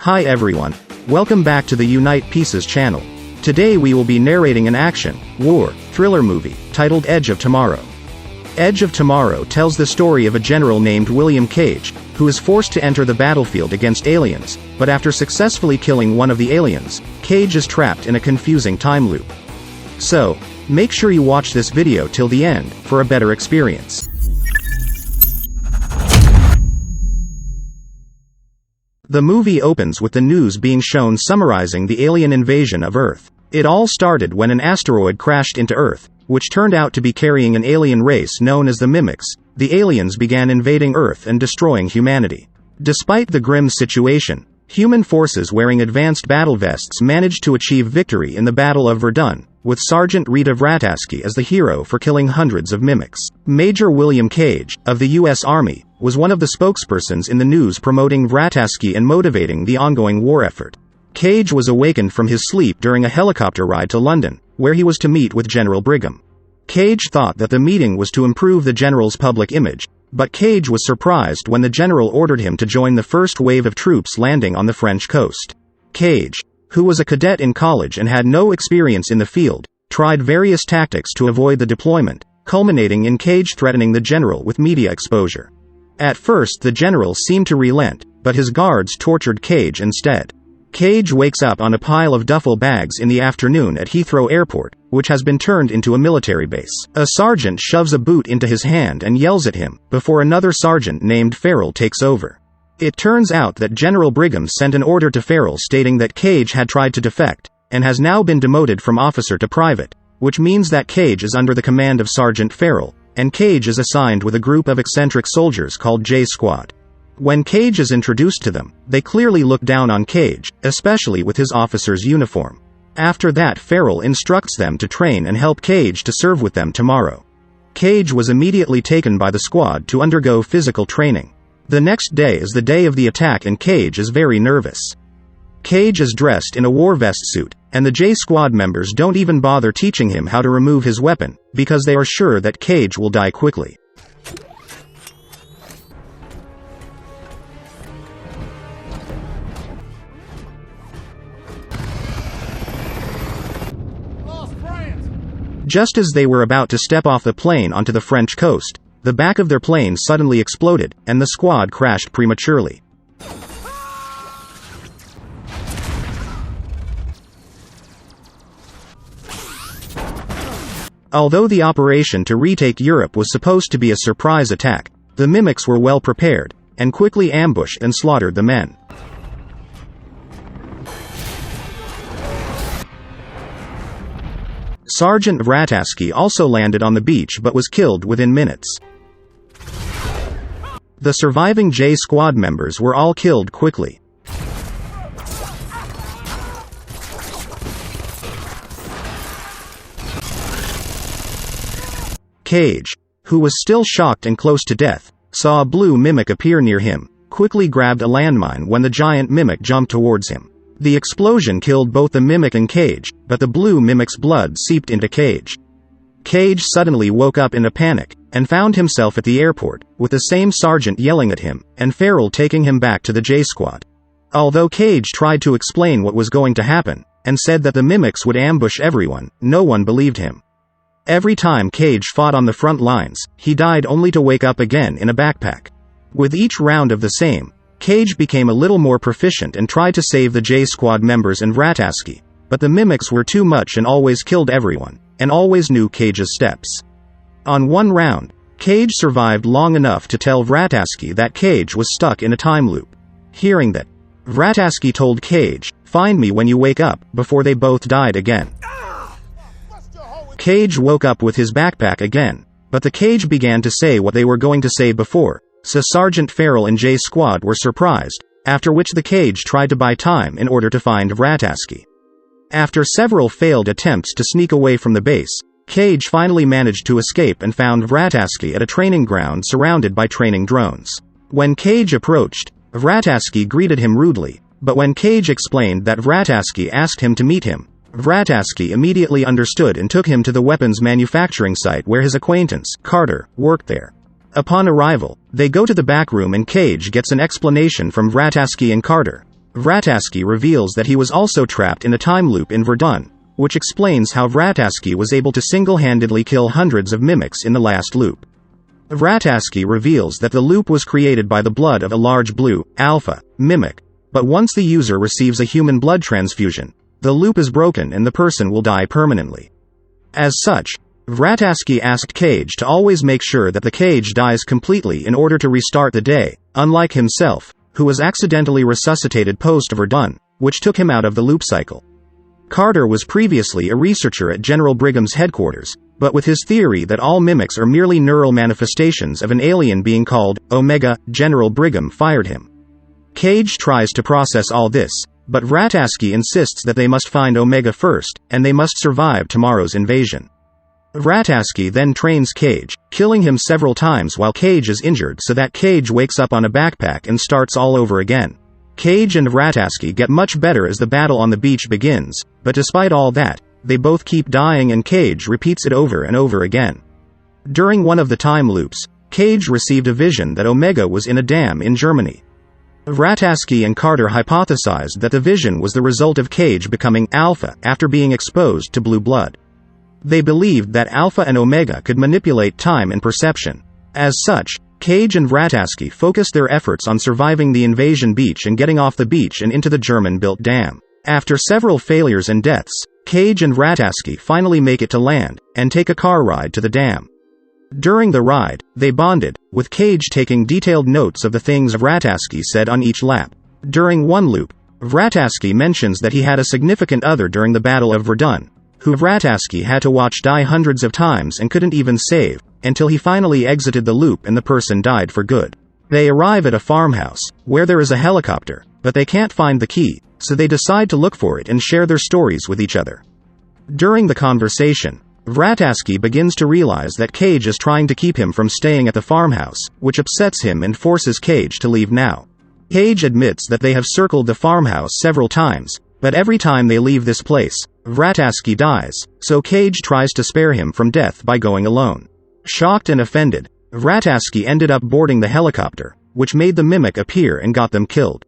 Hi everyone. Welcome back to the Unite Pieces channel. Today we will be narrating an action, war, thriller movie, titled Edge of Tomorrow. Edge of Tomorrow tells the story of a general named William Cage, who is forced to enter the battlefield against aliens, but after successfully killing one of the aliens, Cage is trapped in a confusing time loop. So, make sure you watch this video till the end, for a better experience. The movie opens with the news being shown summarizing the alien invasion of Earth. It all started when an asteroid crashed into Earth, which turned out to be carrying an alien race known as the Mimics. The aliens began invading Earth and destroying humanity. Despite the grim situation, human forces wearing advanced battle vests managed to achieve victory in the Battle of Verdun, with Sergeant Rita Vrataski as the hero for killing hundreds of Mimics. Major William Cage, of the U.S. Army, was one of the spokespersons in the news promoting Vrataski and motivating the ongoing war effort. Cage was awakened from his sleep during a helicopter ride to London, where he was to meet with General Brigham. Cage thought that the meeting was to improve the general's public image, but Cage was surprised when the general ordered him to join the first wave of troops landing on the French coast. Cage, who was a cadet in college and had no experience in the field, tried various tactics to avoid the deployment, culminating in Cage threatening the general with media exposure. At first the general seemed to relent, but his guards tortured Cage instead. Cage wakes up on a pile of duffel bags in the afternoon at Heathrow Airport, which has been turned into a military base. A sergeant shoves a boot into his hand and yells at him, before another sergeant named Farrell takes over. It turns out that General Brigham sent an order to Farrell stating that Cage had tried to defect, and has now been demoted from officer to private, which means that Cage is under the command of Sergeant Farrell, and Cage is assigned with a group of eccentric soldiers called J Squad. When Cage is introduced to them, they clearly look down on Cage, especially with his officer's uniform. After that, Farrell instructs them to train and help Cage to serve with them tomorrow. Cage was immediately taken by the squad to undergo physical training. The next day is the day of the attack and Cage is very nervous. Cage is dressed in a war vest suit, and the J Squad members don't even bother teaching him how to remove his weapon, because they are sure that Cage will die quickly. Just as they were about to step off the plane onto the French coast, the back of their plane suddenly exploded, and the squad crashed prematurely. Although the operation to retake Europe was supposed to be a surprise attack, the Mimics were well prepared, and quickly ambushed and slaughtered the men. Sergeant Vrataski also landed on the beach but was killed within minutes. The surviving J Squad members were all killed quickly. Cage, who was still shocked and close to death, saw a blue mimic appear near him, quickly grabbed a landmine when the giant mimic jumped towards him. The explosion killed both the mimic and Cage, but the blue mimic's blood seeped into Cage. Cage suddenly woke up in a panic, and found himself at the airport, with the same sergeant yelling at him, and Farrell taking him back to the J Squad. Although Cage tried to explain what was going to happen, and said that the mimics would ambush everyone, no one believed him. Every time Cage fought on the front lines, he died only to wake up again in a backpack. With each round of the same, Cage became a little more proficient and tried to save the J Squad members and Vrataski, but the Mimics were too much and always killed everyone, and always knew Cage's steps. On one round, Cage survived long enough to tell Vrataski that Cage was stuck in a time loop. Hearing that, Vrataski told Cage, "Find me when you wake up," before they both died again. Cage woke up with his backpack again, but the Cage began to say what they were going to say before, so Sergeant Farrell and J Squad were surprised, after which the Cage tried to buy time in order to find Vrataski. After several failed attempts to sneak away from the base, Cage finally managed to escape and found Vrataski at a training ground surrounded by training drones. When Cage approached, Vrataski greeted him rudely, but when Cage explained that Vrataski asked him to meet him, Vrataski immediately understood and took him to the weapons manufacturing site where his acquaintance, Carter, worked there. Upon arrival, they go to the back room and Cage gets an explanation from Vrataski and Carter. Vrataski reveals that he was also trapped in a time loop in Verdun, which explains how Vrataski was able to single-handedly kill hundreds of mimics in the last loop. Vrataski reveals that the loop was created by the blood of a large blue, alpha, mimic, but once the user receives a human blood transfusion, the loop is broken and the person will die permanently. As such, Vrataski asked Cage to always make sure that the Cage dies completely in order to restart the day, unlike himself, who was accidentally resuscitated post-Verdun, which took him out of the loop cycle. Carter was previously a researcher at General Brigham's headquarters, but with his theory that all mimics are merely neural manifestations of an alien being called Omega, General Brigham fired him. Cage tries to process all this, but Vrataski insists that they must find Omega first, and they must survive tomorrow's invasion. Vrataski then trains Cage, killing him several times while Cage is injured so that Cage wakes up on a backpack and starts all over again. Cage and Vrataski get much better as the battle on the beach begins, but despite all that, they both keep dying and Cage repeats it over and over again. During one of the time loops, Cage received a vision that Omega was in a dam in Germany. Vrataski and Carter hypothesized that the vision was the result of Cage becoming Alpha after being exposed to blue blood. They believed that Alpha and Omega could manipulate time and perception. As such, Cage and Vrataski focused their efforts on surviving the invasion beach and getting off the beach and into the German-built dam. After several failures and deaths, Cage and Vrataski finally make it to land, and take a car ride to the dam. During the ride, they bonded, with Cage taking detailed notes of the things Vrataski said on each lap. During one loop, Vrataski mentions that he had a significant other during the Battle of Verdun, who Vrataski had to watch die hundreds of times and couldn't even save, until he finally exited the loop and the person died for good. They arrive at a farmhouse, where there is a helicopter, but they can't find the key, so they decide to look for it and share their stories with each other. During the conversation, Vrataski begins to realize that Cage is trying to keep him from staying at the farmhouse, which upsets him and forces Cage to leave now. Cage admits that they have circled the farmhouse several times, but every time they leave this place, Vrataski dies, so Cage tries to spare him from death by going alone. Shocked and offended, Vrataski ended up boarding the helicopter, which made the mimic appear and got them killed.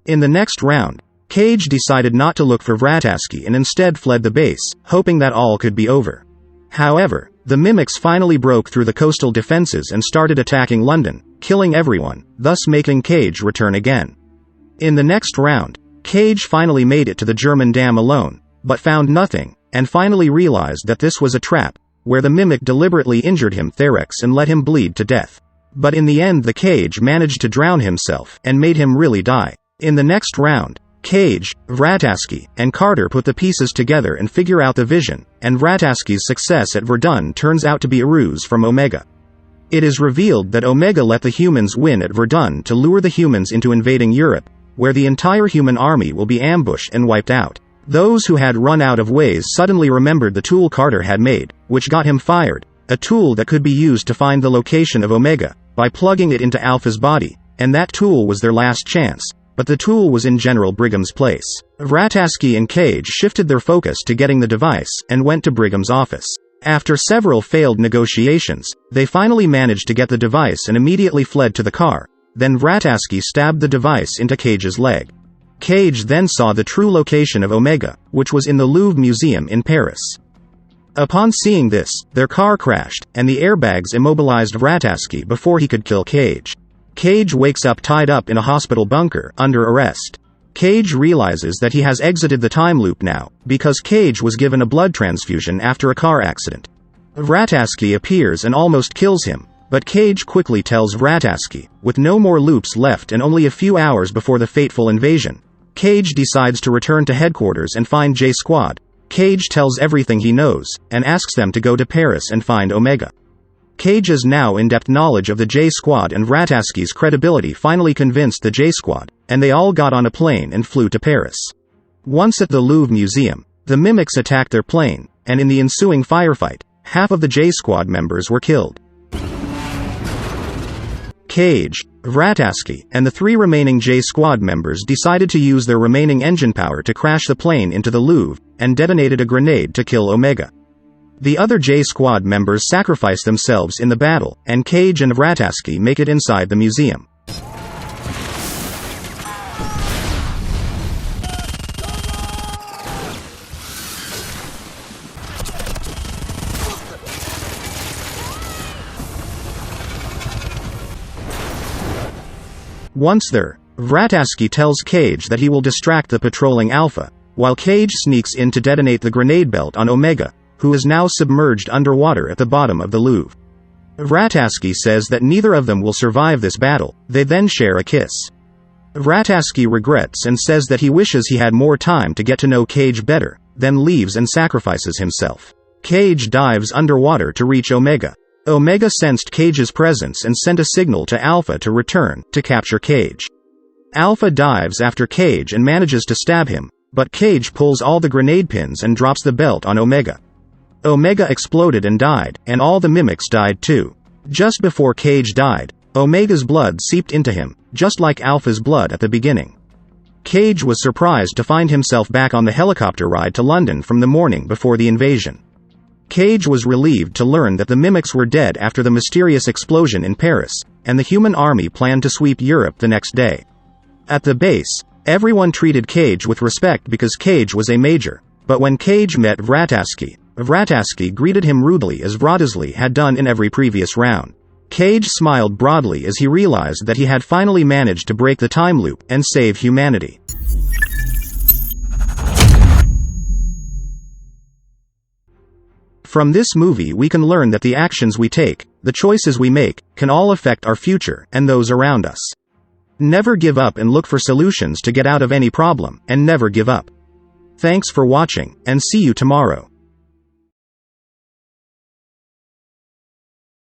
In the next round, Cage decided not to look for Vrataski and instead fled the base, hoping that all could be over. However, the mimics finally broke through the coastal defenses and started attacking London, killing everyone, thus making Cage return again. In the next round, Cage finally made it to the German dam alone, but found nothing, and finally realized that this was a trap, where the mimic deliberately injured him Therex and let him bleed to death. But in the end the Cage managed to drown himself, and made him really die. In the next round, Cage, Vrataski, and Carter put the pieces together and figure out the vision, and Vrataski's success at Verdun turns out to be a ruse from Omega. It is revealed that Omega let the humans win at Verdun to lure the humans into invading Europe, where the entire human army will be ambushed and wiped out. Those who had run out of ways suddenly remembered the tool Carter had made, which got him fired, a tool that could be used to find the location of Omega, by plugging it into Alpha's body, and that tool was their last chance, but the tool was in General Brigham's place. Vrataski and Cage shifted their focus to getting the device, and went to Brigham's office. After several failed negotiations, they finally managed to get the device and immediately fled to the car. Then Vrataski stabbed the device into Cage's leg. Cage then saw the true location of Omega, which was in the Louvre Museum in Paris. Upon seeing this, their car crashed, and the airbags immobilized Vrataski before he could kill Cage. Cage wakes up tied up in a hospital bunker, under arrest. Cage realizes that he has exited the time loop now, because Cage was given a blood transfusion after a car accident. Vrataski appears and almost kills him, but Cage quickly tells Vrataski, with no more loops left and only a few hours before the fateful invasion, Cage decides to return to headquarters and find J Squad. Cage tells everything he knows, and asks them to go to Paris and find Omega. Cage's now in-depth knowledge of the J Squad and Vrataski's credibility finally convinced the J Squad, and they all got on a plane and flew to Paris. Once at the Louvre Museum, the mimics attacked their plane, and in the ensuing firefight, half of the J Squad members were killed. Cage, Vrataski, and the 3 remaining J Squad members decided to use their remaining engine power to crash the plane into the Louvre, and detonated a grenade to kill Omega. The other J Squad members sacrifice themselves in the battle, and Cage and Vrataski make it inside the museum. Once there, Vrataski tells Cage that he will distract the patrolling Alpha, while Cage sneaks in to detonate the grenade belt on Omega, who is now submerged underwater at the bottom of the Louvre. Vrataski says that neither of them will survive this battle. They then share a kiss. Vrataski regrets and says that he wishes he had more time to get to know Cage better, then leaves and sacrifices himself. Cage dives underwater to reach Omega. Omega sensed Cage's presence and sent a signal to Alpha to return, to capture Cage. Alpha dives after Cage and manages to stab him, but Cage pulls all the grenade pins and drops the belt on Omega. Omega exploded and died, and all the mimics died too. Just before Cage died, Omega's blood seeped into him, just like Alpha's blood at the beginning. Cage was surprised to find himself back on the helicopter ride to London from the morning before the invasion. Cage was relieved to learn that the mimics were dead after the mysterious explosion in Paris, and the human army planned to sweep Europe the next day. At the base, everyone treated Cage with respect because Cage was a major, but when Cage met Vrataski, Vrataski greeted him rudely as Vrataski had done in every previous round. Cage smiled broadly as he realized that he had finally managed to break the time loop and save humanity. From this movie we can learn that the actions we take, the choices we make, can all affect our future and those around us. Never give up and look for solutions to get out of any problem, and never give up. Thanks for watching, and see you tomorrow.